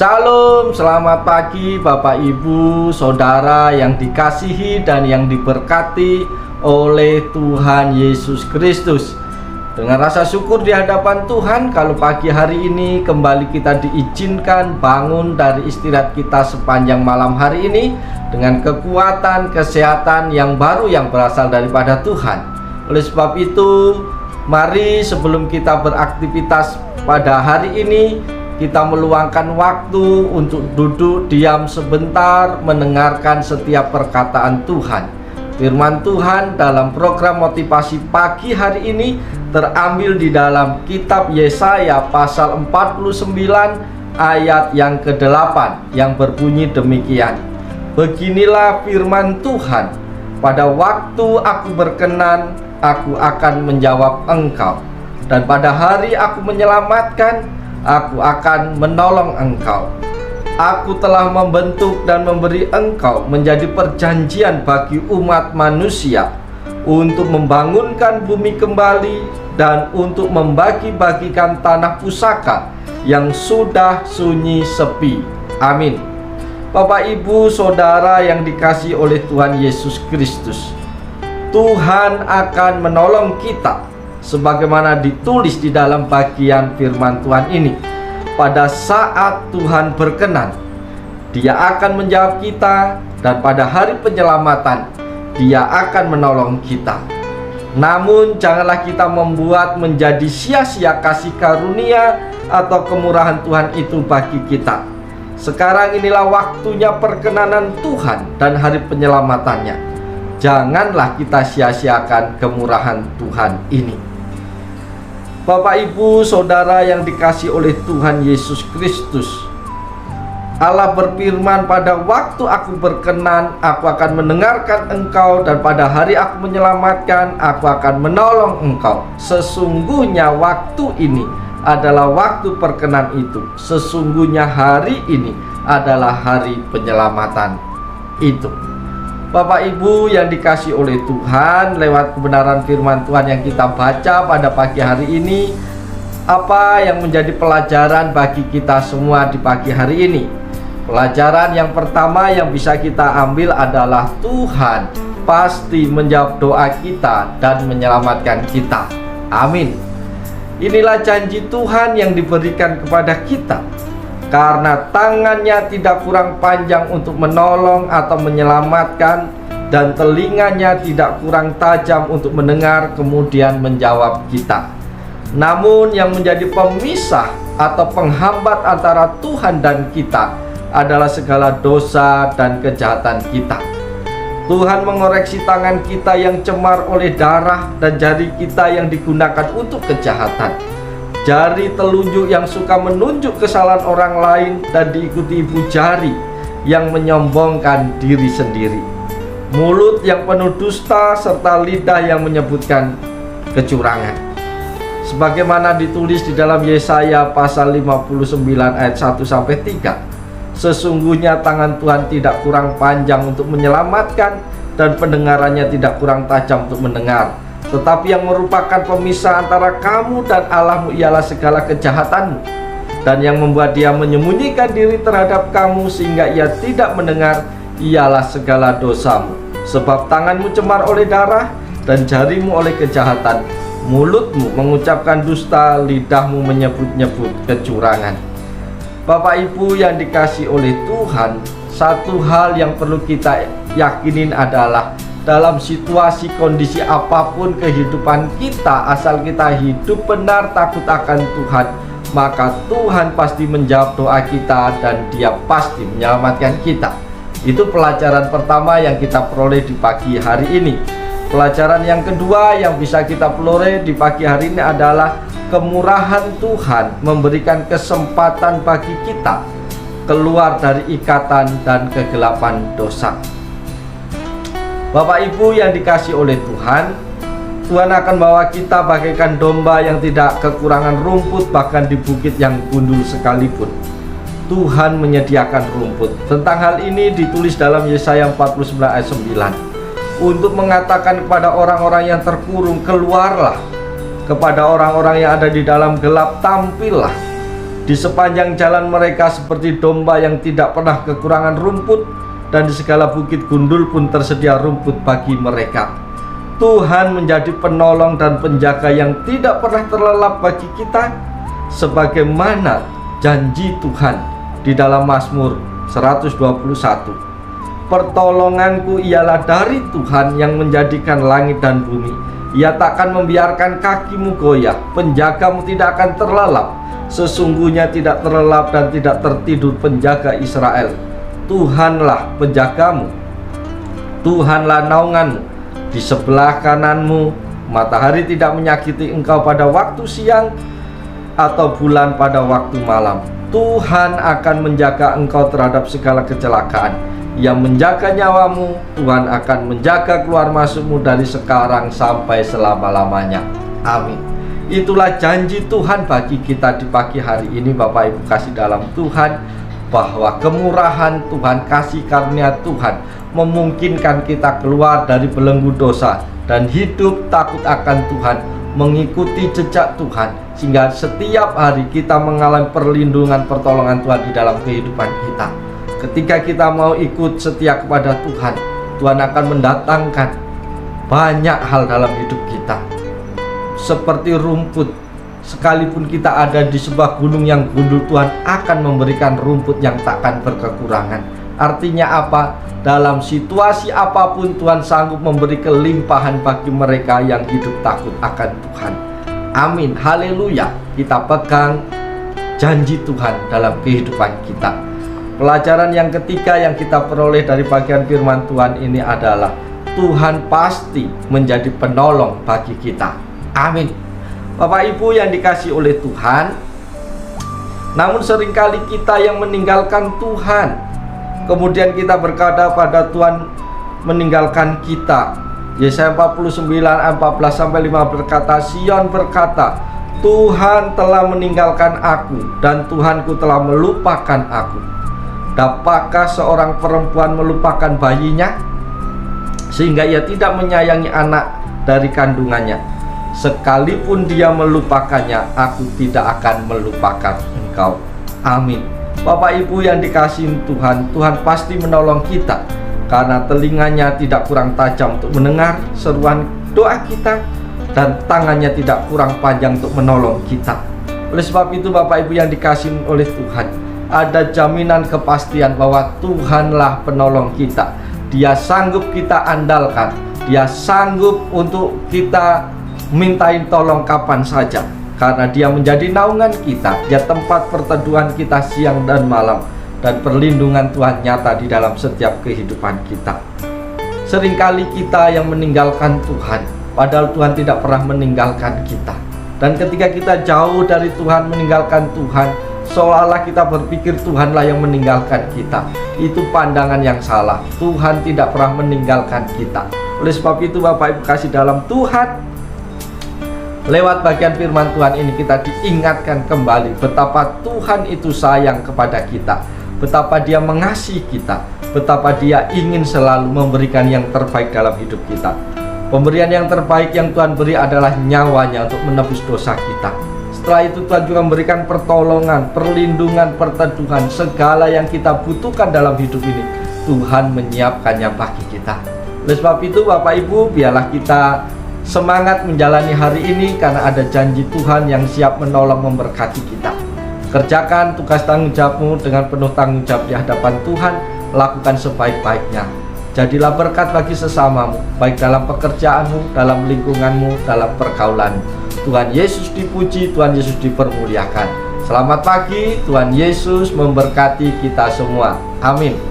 Salam, selamat pagi Bapak Ibu, Saudara yang dikasihi dan yang diberkati oleh Tuhan Yesus Kristus. Dengan rasa syukur di hadapan Tuhan, kalau pagi hari ini kembali kita diizinkan bangun dari istirahat kita sepanjang malam hari ini dengan kekuatan, kesehatan yang baru yang berasal daripada Tuhan. Oleh sebab itu, mari sebelum kita beraktivitas pada hari ini, kita meluangkan waktu untuk duduk diam sebentar mendengarkan setiap perkataan Tuhan. Firman Tuhan dalam program motivasi pagi hari ini terambil di dalam kitab Yesaya pasal 49 ayat yang ke-8 yang berbunyi demikian. Beginilah firman Tuhan, pada waktu aku berkenan, aku akan menjawab engkau, dan pada hari aku menyelamatkan, aku akan menolong engkau. Aku telah membentuk dan memberi engkau menjadi perjanjian bagi umat manusia, untuk membangunkan bumi kembali dan untuk membagi-bagikan tanah pusaka yang sudah sunyi sepi. Amin. Bapak, Ibu, Saudara yang dikasihi oleh Tuhan Yesus Kristus, Tuhan akan menolong kita sebagaimana ditulis di dalam bagian firman Tuhan ini. Pada saat Tuhan berkenan, Dia akan menjawab kita, dan pada hari penyelamatan Dia akan menolong kita. Namun janganlah kita membuat menjadi sia-sia kasih karunia atau kemurahan Tuhan itu bagi kita. Sekarang inilah waktunya perkenanan Tuhan dan hari penyelamatannya. Janganlah kita sia-siakan kemurahan Tuhan ini. Bapak, Ibu, Saudara yang dikasihi oleh Tuhan Yesus Kristus, Allah berfirman, pada waktu aku berkenan, aku akan mendengarkan engkau, dan pada hari aku menyelamatkan, aku akan menolong engkau. Sesungguhnya waktu ini adalah waktu perkenan itu. Sesungguhnya hari ini adalah hari penyelamatan itu. Bapak, Ibu yang dikasihi oleh Tuhan, lewat kebenaran firman Tuhan yang kita baca pada pagi hari ini, apa yang menjadi pelajaran bagi kita semua di pagi hari ini? Pelajaran yang pertama yang bisa kita ambil adalah Tuhan pasti menjawab doa kita dan menyelamatkan kita. Amin. Inilah janji Tuhan yang diberikan kepada kita, karena tangannya tidak kurang panjang untuk menolong atau menyelamatkan, dan telinganya tidak kurang tajam untuk mendengar kemudian menjawab kita. Namun yang menjadi pemisah atau penghambat antara Tuhan dan kita adalah segala dosa dan kejahatan kita. Tuhan mengoreksi tangan kita yang cemar oleh darah dan jari kita yang digunakan untuk kejahatan. Jari telunjuk yang suka menunjuk kesalahan orang lain dan diikuti ibu jari yang menyombongkan diri sendiri. Mulut yang penuh dusta serta lidah yang menyebutkan kecurangan. Sebagaimana ditulis di dalam Yesaya pasal 59 ayat 1-3. Sesungguhnya tangan Tuhan tidak kurang panjang untuk menyelamatkan, dan pendengarannya tidak kurang tajam untuk mendengar. Tetapi yang merupakan pemisah antara kamu dan Allahmu ialah segala kejahatanmu, dan yang membuat Dia menyembunyikan diri terhadap kamu sehingga Ia tidak mendengar ialah segala dosamu. Sebab tanganmu cemar oleh darah dan jarimu oleh kejahatan. Mulutmu mengucapkan dusta, lidahmu menyebut-nyebut kecurangan. Bapak, Ibu yang dikasihi oleh Tuhan, satu hal yang perlu kita yakinin adalah dalam situasi kondisi apapun kehidupan kita, asal kita hidup benar takut akan Tuhan, maka Tuhan pasti menjawab doa kita dan Dia pasti menyelamatkan kita. Itu pelajaran pertama yang kita peroleh di pagi hari ini. Pelajaran yang kedua yang bisa kita peroleh di pagi hari ini adalah kemurahan Tuhan memberikan kesempatan bagi kita keluar dari ikatan dan kegelapan dosa. Bapak, Ibu yang dikasihi oleh Tuhan, Tuhan akan bawa kita bagaikan domba yang tidak kekurangan rumput, bahkan di bukit yang gundul sekalipun Tuhan menyediakan rumput. Tentang hal ini ditulis dalam Yesaya 49 ayat 9, untuk mengatakan kepada orang-orang yang terkurung, keluarlah. Kepada orang-orang yang ada di dalam gelap, tampillah. Di sepanjang jalan mereka seperti domba yang tidak pernah kekurangan rumput, dan di segala bukit gundul pun tersedia rumput bagi mereka. Tuhan menjadi penolong dan penjaga yang tidak pernah terlelap bagi kita, sebagaimana janji Tuhan di dalam Mazmur 121. Pertolonganku ialah dari Tuhan yang menjadikan langit dan bumi. Ia takkan membiarkan kakimu goyah, penjagamu tidak akan terlelap. Sesungguhnya tidak terlelap dan tidak tertidur penjaga Israel. Tuhanlah penjagamu, Tuhanlah naunganmu. Di sebelah kananmu, matahari tidak menyakiti engkau pada waktu siang, atau bulan pada waktu malam. Tuhan akan menjaga engkau terhadap segala kecelakaan. Ia menjaga nyawamu. Tuhan akan menjaga keluar masukmu dari sekarang sampai selama-lamanya. Amin. Itulah janji Tuhan bagi kita di pagi hari ini, Bapak Ibu kasih dalam Tuhan, bahwa kemurahan Tuhan, kasih karunia Tuhan memungkinkan kita keluar dari belenggu dosa dan hidup takut akan Tuhan, mengikuti jejak Tuhan, sehingga setiap hari kita mengalami perlindungan pertolongan Tuhan di dalam kehidupan kita. Ketika kita mau ikut setia kepada Tuhan, Tuhan akan mendatangkan banyak hal dalam hidup kita. Seperti rumput, sekalipun kita ada di sebuah gunung yang gundul, Tuhan akan memberikan rumput yang takkan berkekurangan. Artinya apa? Dalam situasi apapun Tuhan sanggup memberi kelimpahan bagi mereka yang hidup takut akan Tuhan. Amin, haleluya. Kita pegang janji Tuhan dalam kehidupan kita. Pelajaran yang ketiga yang kita peroleh dari bagian firman Tuhan ini adalah Tuhan pasti menjadi penolong bagi kita. Amin. Bapak Ibu yang dikasihi oleh Tuhan, namun seringkali kita yang meninggalkan Tuhan, kemudian kita berkata pada Tuhan meninggalkan kita. Yesaya 49 ayat 14-15 berkata, Sion berkata, Tuhan telah meninggalkan aku dan Tuhanku telah melupakan aku. Dapatkah seorang perempuan melupakan bayinya sehingga ia tidak menyayangi anak dari kandungannya? Sekalipun dia melupakannya, aku tidak akan melupakan engkau. Amin. Bapak Ibu yang dikasihi Tuhan, Tuhan pasti menolong kita, karena telinganya tidak kurang tajam untuk mendengar seruan doa kita, dan tangannya tidak kurang panjang untuk menolong kita. Oleh sebab itu Bapak Ibu yang dikasihi oleh Tuhan, ada jaminan kepastian bahwa Tuhanlah penolong kita. Dia sanggup kita andalkan, Dia sanggup untuk kita mintain tolong kapan saja, karena Dia menjadi naungan kita, Dia tempat perteduhan kita siang dan malam, dan perlindungan Tuhan nyata di dalam setiap kehidupan kita. Seringkali kita yang meninggalkan Tuhan, padahal Tuhan tidak pernah meninggalkan kita. Dan ketika kita jauh dari Tuhan, meninggalkan Tuhan, seolah-olah kita berpikir Tuhanlah yang meninggalkan kita. Itu pandangan yang salah. Tuhan tidak pernah meninggalkan kita. Oleh sebab itu Bapak Ibu kasih dalam Tuhan, lewat bagian firman Tuhan ini kita diingatkan kembali betapa Tuhan itu sayang kepada kita, betapa Dia mengasihi kita, betapa Dia ingin selalu memberikan yang terbaik dalam hidup kita. Pemberian yang terbaik yang Tuhan beri adalah nyawanya untuk menebus dosa kita. Setelah itu Tuhan juga memberikan pertolongan, perlindungan, perteduhan, segala yang kita butuhkan dalam hidup ini Tuhan menyiapkannya bagi kita. Oleh sebab itu Bapak Ibu, biarlah kita semangat menjalani hari ini, karena ada janji Tuhan yang siap menolong memberkati kita. Kerjakan tugas tanggung jawabmu dengan penuh tanggung jawab di hadapan Tuhan. Lakukan sebaik-baiknya. Jadilah berkat bagi sesamamu, baik dalam pekerjaanmu, dalam lingkunganmu, dalam pergaulanmu. Tuhan Yesus dipuji, Tuhan Yesus dipermuliakan. Selamat pagi, Tuhan Yesus memberkati kita semua. Amin.